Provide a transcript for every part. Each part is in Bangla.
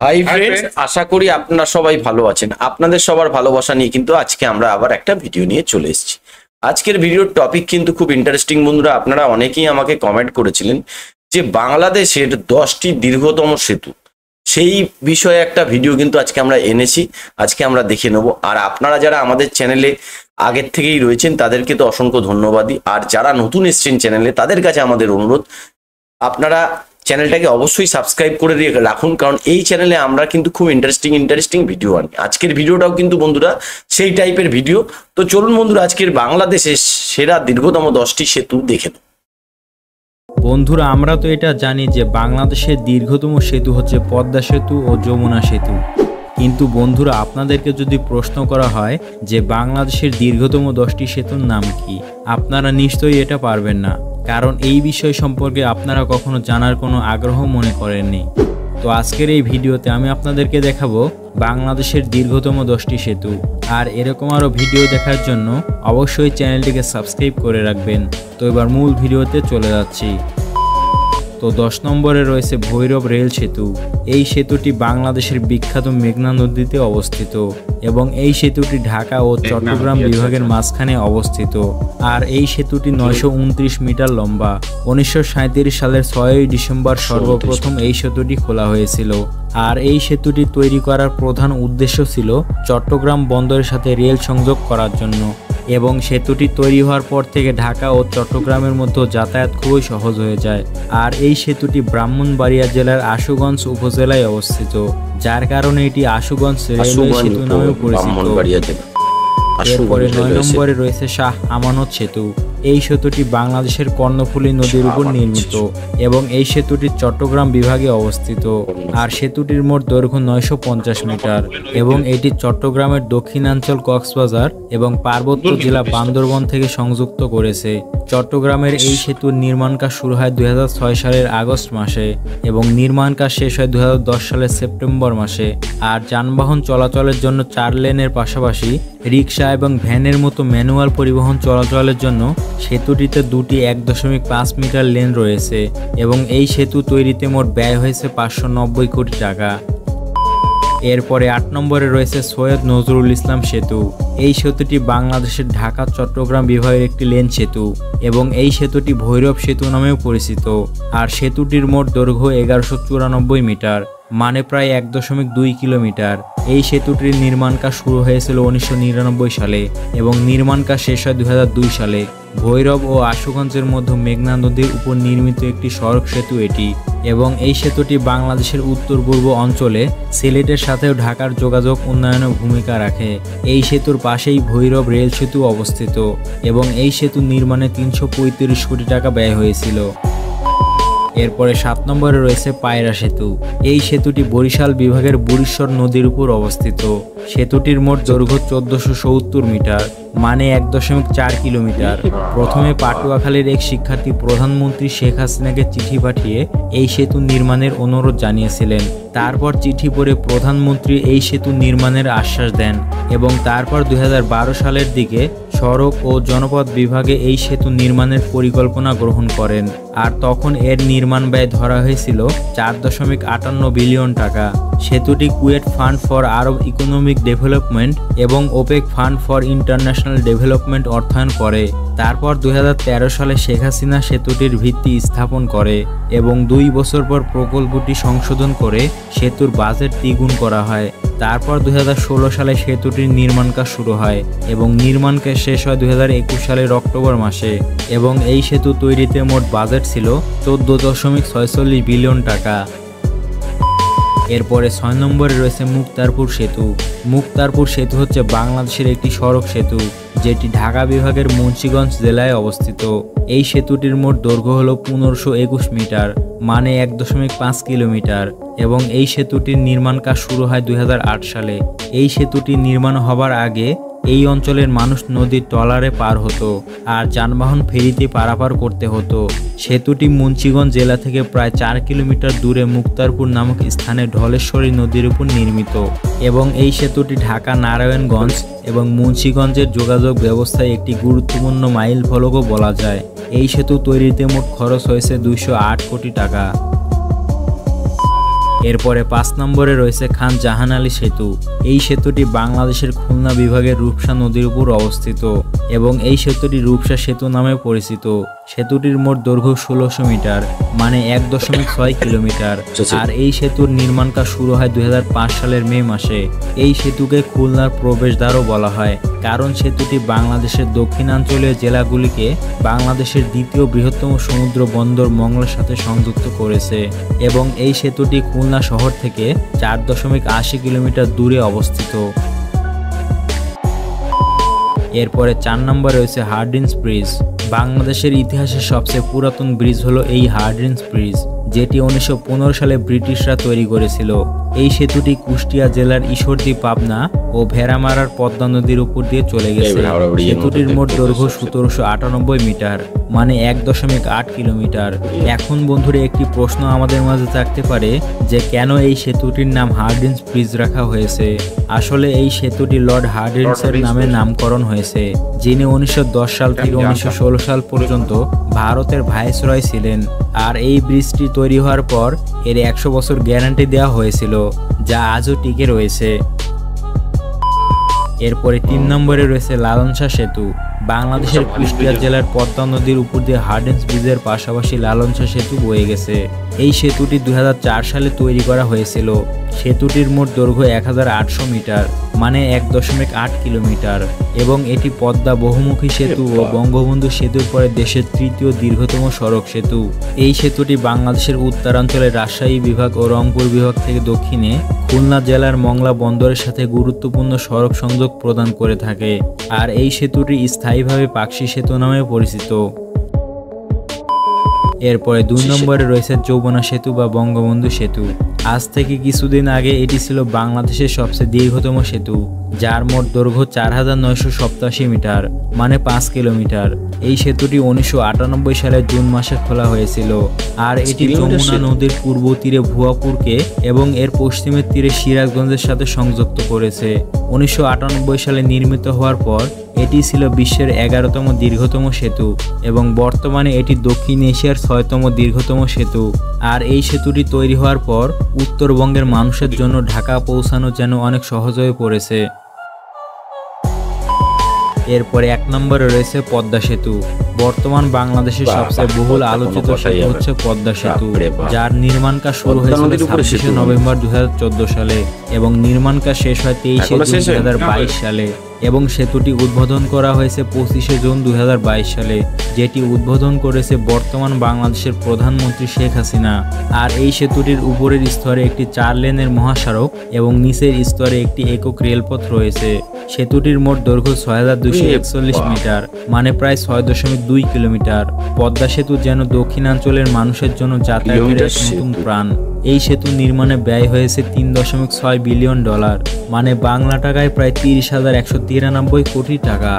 হাই ফ্রেন্ডস, আশা করি আপনারা সবাই ভালো আছেন। আপনাদের সবার ভালোবাসা নিয়ে কিন্তু আজকে আমরা আবার একটা ভিডিও নিয়ে চলে এসেছি। আজকের ভিডিওর টপিক কিন্তু খুব ইন্টারেস্টিং বন্ধুরা। আপনারা অনেকেই আমাকে কমেন্ট করেছিলেন যে বাংলাদেশের 10টি দীর্ঘতম সেতু, সেই বিষয়ে একটা ভিডিও কিন্তু আজকে আমরা এনেছি। আজকে আমরা দেখে নেব। আর আপনারা যারা আমাদের চ্যানেলে আগের থেকেই রয়েছেন তাদেরকে তো অসংখ্য ধন্যবাদই। আর যারা নতুন এসছেন চ্যানেলে তাদের কাছে আমাদের অনুরোধ, আপনারা চ্যানেলটাকে অবশ্যই সাবস্ক্রাইব করে রাখুন, কারণ এই চ্যানেলে আমরা কিন্তু খুব ইন্টারেস্টিং ভিডিও আনি। আজকের ভিডিওটাও কিন্তু বন্ধুরা সেই টাইপের ভিডিও। তো চলুন বন্ধুরা, আজকের বাংলাদেশের সেরা দীর্ঘতম 10টি সেতু দেখে নেব। বন্ধুরা, আমরা তো এটা জানি যে বাংলাদেশের দীর্ঘতম সেতু হচ্ছে পদ্মা সেতু ও যমুনা সেতু। কিন্তু বন্ধুরা, আপনাদেরকে যদি প্রশ্ন করা হয় যে বাংলাদেশের দীর্ঘতম 10টি সেতুর নাম কি, আপনারা নিশ্চয়ই এটা পারবেন না, কারণ এই বিষয় সম্পর্কে আপনারা কখনো জানার কোনো আগ্রহ মনে করেননি। তো আজকের এই ভিডিওতে আমি আপনাদেরকে দেখাবো বাংলাদেশের দীর্ঘতম 10টি সেতু। আর এরকম আরও ভিডিও দেখার জন্য অবশ্যই চ্যানেলটিকে সাবস্ক্রাইব করে রাখবেন। তো এবার মূল ভিডিওতে চলে যাচ্ছি। তো 10 নম্বরে রয়েছে ভৈরব রেল সেতু। এই সেতুটি বাংলাদেশের বিখ্যাত মেঘনা নদীতে অবস্থিত এবং এই সেতুটি ঢাকা ও চট্টগ্রাম বিভাগের মাঝখানে অবস্থিত। আর এই সেতুটি 929 মিটার লম্বা। 1937 সালের 6 ডিসেম্বর সর্বপ্রথম এই সেতুটি খোলা হয়েছিল। আর এই সেতুটি তৈরি করার প্রধান উদ্দেশ্য ছিল চট্টগ্রাম বন্দরের সাথে রেল সংযোগ করার জন্য, এবং সেতুটি তৈরি হওয়ার পর থেকে ঢাকা ও চট্টগ্রামের মধ্যে যাতায়াত খুবই সহজ হয়ে যায়। আর এই সেতুটি ব্রাহ্মণবাড়িয়া জেলার আশুগঞ্জ উপজেলায় অবস্থিত, যার কারণে এটি আশুগঞ্জ রেলওয়ে সেতু নামেও পরিচিত। এরপরে 9 নম্বরে রয়েছে শাহ আমানত সেতু। এই সেতুটি বাংলাদেশের কর্ণফুলী নদীর উপর নির্মিত এবং এই সেতুটি চট্টগ্রাম বিভাগে অবস্থিত। আর সেতুটির মোট দৈর্ঘ্য 950 মিটার এবং এটি চট্টগ্রামের দক্ষিণাঞ্চল কক্সবাজার এবং পার্বত্য জেলা বান্দরবন থেকে সংযুক্ত করেছে। চট্টগ্রামের এই সেতুর নির্মাণ কাজ শুরু হয় 2006 সালের আগস্ট মাসে এবং নির্মাণ কাজ শেষ হয় 2010 সালের সেপ্টেম্বর মাসে। আর যানবাহন চলাচলের জন্য 4 লেনের পাশাপাশি রিক্সা এবং ভ্যানের মতো ম্যানুয়াল পরিবহন চলাচলের জন্য সেতুটিতে দুটি 1.5 মিটার লেন রয়েছে এবং এই সেতু তৈরিতে মোট ব্যয় হয়েছে 590 কোটি টাকা। এরপরে 8 নম্বরে রয়েছে সৈয়দ নজরুল ইসলাম সেতু। এই সেতুটি বাংলাদেশের ঢাকা চট্টগ্রাম বিভাগের একটি লেন সেতু এবং এই সেতুটি ভৈরব সেতু নামেও পরিচিত। আর সেতুটির মোট দৈর্ঘ্য 1194 মিটার, মানে প্রায় 1.2 কিলোমিটার। এই সেতুটির নির্মাণ কাজ শুরু হয়েছিল 1999 সালে এবং নির্মাণ কাজ শেষ হয় 2002 সালে। ভৈরব ও আশুগঞ্জের মধ্যে মেঘনা নদীর উপর নির্মিত একটি সড়ক সেতু এটি, এবং এই সেতুটি বাংলাদেশের উত্তর পূর্ব অঞ্চলে সিলেটের সাথেও ঢাকার যোগাযোগ উন্নয়নে ভূমিকা রাখে। এই সেতুর পাশেই ভৈরব রেল সেতু অবস্থিত এবং এই সেতু নির্মাণে 335 কোটি টাকা ব্যয় হয়েছিল। এরপরে 7 নম্বরে রয়েছে পায়রা সেতু। এই সেতুটি বরিশাল বিভাগের বুড়িশ্বর নদীর উপর অবস্থিত। সেতুটির মোট দৈর্ঘ্য 1470 মিটার, মানে 1.4 কিলোমিটার। প্রথমে পাটুয়াখালীর এক শিক্ষার্থী প্রধানমন্ত্রী শেখ হাসিনাকে চিঠি পাঠিয়ে এই সেতু নির্মাণের অনুরোধ জানিয়েছিলেন। তারপর চিঠি পড়ে প্রধানমন্ত্রী এই সেতু নির্মাণের আশ্বাস দেন এবং তারপর 2012 সালের দিকে সড়ক ও জনপথ বিভাগে এই সেতু নির্মাণের পরিকল্পনা গ্রহণ করেন। আর তখন এর নির্মাণ ব্যয় ধরা হয়েছিল 4.58 বিলিয়ন টাকা। সেতুটি Kuwait fund for Arab economic development এবং OPEC fund for international development অর্থায়ন করে। তারপর 2013 সালে শেখ হাসিনা সেতুটির ভিত্তি স্থাপন করে এবং 2 বছর পর প্রকল্পটি সংশোধন করে সেতুর বাজেট দ্বিগুণ করা হয়। তারপর 2016 সালে সেতুটির নির্মাণ কাজ শুরু হয় এবং নির্মাণ কাজ শেষ হয় 2021 সালের অক্টোবর মাসে এবং এই সেতু তৈরিতে মোট বাজেট ছিল 14.46 বিলিয়ন টাকা। এরপরে 6 নম্বরে রয়েছে মুক্তারপুর সেতু। মুক্তারপুর সেতু হচ্ছে বাংলাদেশের একটি সড়ক সেতু যেটি ঢাকা বিভাগের মুন্সিগঞ্জ জেলায় অবস্থিত। এই সেতুটির মোট দৈর্ঘ্য হল 1521 মিটার, মানে 1.5 কিলোমিটার এবং এই সেতুটির নির্মাণ কাজ শুরু হয় 2008 সালে। এই সেতুটি নির্মাণ হবার আগে এই অঞ্চলের মানুষ নদীর ট্রলারে পার হতো আর যানবাহন ফেরিতে পারাপার করতে হতো। সেতুটি মুন্সিগঞ্জ জেলা থেকে প্রায় 4 কিলোমিটার দূরে মুক্তারপুর নামক স্থানে ঢলেশ্বরী নদীর উপর নির্মিত এবং এই সেতুটি ঢাকা নারায়ণগঞ্জ এবং মুন্সিগঞ্জের যোগাযোগ ব্যবস্থায় একটি গুরুত্বপূর্ণ মাইল ফলকও বলা যায়। এই সেতু তৈরিতে মোট খরচ হয়েছে 208 কোটি টাকা। এরপরে 5 নম্বরে রয়েছে খান জাহান আলী সেতু। এই সেতুটি বাংলাদেশের খুলনা বিভাগের রূপসা নদীর উপর অবস্থিত এবং এই সেতুটি রূপসা সেতু নামে পরিচিত। সেতুটির মোট দৈর্ঘ্য 1600 মিটার, মানে 1.6 কিলোমিটার। আর এই সেতুর নির্মাণ কাজ শুরু হয় 2005 সালের মে মাসে। এই সেতুকে খুলনার প্রবেশদ্বারও বলা হয়, কারণ সেতুটি বাংলাদেশের দক্ষিণাঞ্চলীয় জেলাগুলিকে বাংলাদেশের দ্বিতীয় বৃহত্তম সমুদ্র বন্দর মংলার সাথে সংযুক্ত করেছে এবং এই সেতুটি খুলনা শহর থেকে 4.80 কিলোমিটার দূরে অবস্থিত। এরপরে 4 নম্বরে রয়েছে হার্ডিঞ্জ ব্রিজ। বাংলাদেশের ইতিহাসের সবচেয়ে পুরাতন ব্রিজ হলো এই হার্ডিঞ্জ ব্রিজ, যেটি 1915 সালে ব্রিটিশরা তৈরি করেছিল। এই সেতুটি কুষ্টিয়া জেলার ঈশ্বরদী, পাবনা ও ভেড়ামারার পদ্মা নদীর উপর দিয়ে চলে গেছে। সেতুটির মোট দৈর্ঘ্য 1798 মিটার, মানে 1.8 কিলোমিটার। এখন বন্ধুরা একটি প্রশ্ন আমাদের মাঝে থাকতে পারে যে কেন এই সেতুটির নাম হার্ডিঞ্জ ব্রিজ রাখা হয়েছে। আসলে এই সেতুটি লর্ড হার্ডিঞ্জের নামে নামকরণ হয়েছে, যিনি 1910 সাল থেকে 1916 সাল পর্যন্ত ভারতের ভাইসরয় ছিলেন। আর এই ব্রিজটি তৈরি হওয়ার পর এর 100 বছর গ্যারান্টি দেওয়া হয়েছিল, যা আজও টিকে রয়েছে। এরপরে 3 নম্বরে রয়েছে লালন শাহ সেতু। বাংলাদেশের কুষ্টিয়া জেলার পদ্মা নদীর উপর দিয়ে হার্ডিঞ্জ ব্রিজের পাশাপাশি লালন শাহ সেতু বয়ে গেছে। এই সেতুটি 2004 সালে তৈরি করা হয়েছিল। সেতুটির মোট দৈর্ঘ্য 1800 মিটার, মানে 1.8 কিলোমিটার এবং এটি পদ্মা বহুমুখী সেতু ও বঙ্গবন্ধু সেতুর পরে দেশের তৃতীয় দীর্ঘতম সড়ক সেতু। এই সেতুটি বাংলাদেশের উত্তরাঞ্চলের রাজশাহী বিভাগ ও রংপুর বিভাগ থেকে দক্ষিণে খুলনা জেলার মংলা বন্দরের সাথে গুরুত্বপূর্ণ সড়ক সংযোগ প্রদান করে থাকে। আর এই সেতুটি স্থায়ীভাবে পাকশী সেতু নামে পরিচিত। এরপরে 2 নম্বরে রয়েছে যমুনা সেতু বা বঙ্গবন্ধু সেতু। আজ থেকে কিছুদিন আগে এটি ছিল বাংলাদেশের সবচেয়ে দীর্ঘতম সেতু, যার মোট দৈর্ঘ্য 4987 মিটার, মানে 5 কিলোমিটার। এই সেতুটি 1998 সালের জুন মাসে খোলা হয়েছিল। আর এটি যমুনা নদীর পূর্ব তীরে ভুয়াপুরকে এবং এর পশ্চিমের তীরে সিরাজগঞ্জের সাথে সংযুক্ত করেছে। 1998 সালে নির্মিত হওয়ার পর এটি ছিল বিশ্বের 11তম দীর্ঘতম সেতু এবং বর্তমানে এটি দক্ষিণ এশিয়ার 6তম দীর্ঘতম সেতু। আর এই সেতুটি তৈরি হওয়ার পর উত্তরবঙ্গের মানুষের জন্য ঢাকা পৌঁছানো যেন অনেক সহজ হয়ে পড়েছে। এরপরে 1 নম্বরে রয়েছে পদ্মা সেতু। বর্তমান বাংলাদেশের সবচেয়ে বহুল আলোচিত সেতু হচ্ছে পদ্মা সেতু, যার নির্মাণ কাজ শুরু হয়েছিল 26 নভেম্বর 2014 সালে এবং নির্মাণ কাজ শেষ হয় 23 জুন 2022 সালে এবং সেতুটি উদ্বোধন করা হয়েছে 25 জুন 2022 সালে, যেটি উদ্বোধন করেছে বর্তমান বাংলাদেশের প্রধানমন্ত্রী শেখ হাসিনা। আর এই সেতুটির উপরের স্তরে একটি 4 লেনের মহাসড়ক এবং নিচের স্তরে একটি একক রেলপথ রয়েছে। সেতুটির মোট দৈর্ঘ্য 6241 মিটার, মানে প্রায় 6.2 কিলোমিটার। পদ্মা সেতু যেন দক্ষিণাঞ্চলের মানুষের জন্য যাতায়াতের এক নতুন প্রাণ। এই সেতু নির্মাণে ব্যয় হয়েছে $3.6 বিলিয়ন, মানে বাংলা টাকায় প্রায় 30,193 কোটি টাকা।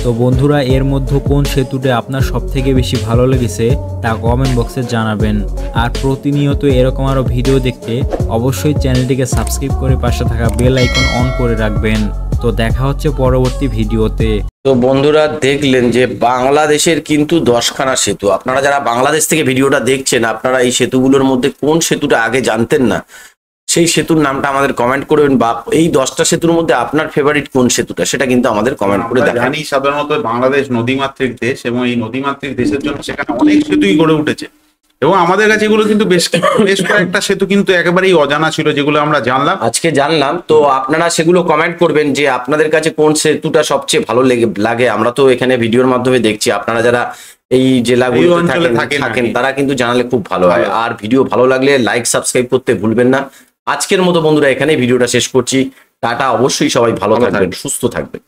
তো বন্ধুরা, এর মধ্যে কোন সেতুটি আপনার সবথেকে বেশি ভালো লেগেছে তা কমেন্ট বক্সে জানাবেন। আর প্রতিনিয়ত এরকম আরো ভিডিও দেখতে অবশ্যই চ্যানেলটিকে সাবস্ক্রাইব করে পাশে থাকা বেল আইকন অন করে রাখবেন। তো দেখা হচ্ছে পরবর্তী ভিডিওতে। তো বন্ধুরা, দেখলেন যে বাংলাদেশের কিন্তু 10খানা সেতু। আপনারা যারা বাংলাদেশ থেকে ভিডিওটা দেখছেন, আপনারা এই সেতুগুলোর মধ্যে কোন সেতুটা আগে জানতেন না, সেই সেতুর নামটা আমাদের কমেন্ট করবেন, বা এই 10টা সেতুর মধ্যে আপনার ফেভারিট কোন সেতুটা সেটা কিন্তু আমাদের কমেন্ট করে দেখান। জানি সাধারণত বাংলাদেশ নদীমাতৃক দেশ এবং এই নদীমাতৃক দেশের জন্য সেখানে অনেক সেতুই গড়ে উঠেছে এবং আমাদের কাছে এগুলো কিন্তু বেশ কয়েকটা সেতু কিন্তু একেবারেই অজানা ছিল, যেগুলো আমরা আজকে জানলাম। তো আপনারা সেগুলো কমেন্ট করবেন যে আপনাদের কাছে কোন সেতুটা সবচেয়ে ভালো লাগে। আমরা তো এখানে ভিডিওর মাধ্যমে দেখছি, আপনারা যারা এই জেলাগুলোতে থাকেন তারা কিন্তু জানালে খুব ভালো হয়। আর ভিডিও ভালো লাগলে লাইক সাবস্ক্রাইব করতে ভুলবেন না। আজকের মতো বন্ধুরা এখানেই ভিডিওটা শেষ করছি। টাটা। অবশ্যই সবাই ভালো থাকবেন, সুস্থ থাকবেন।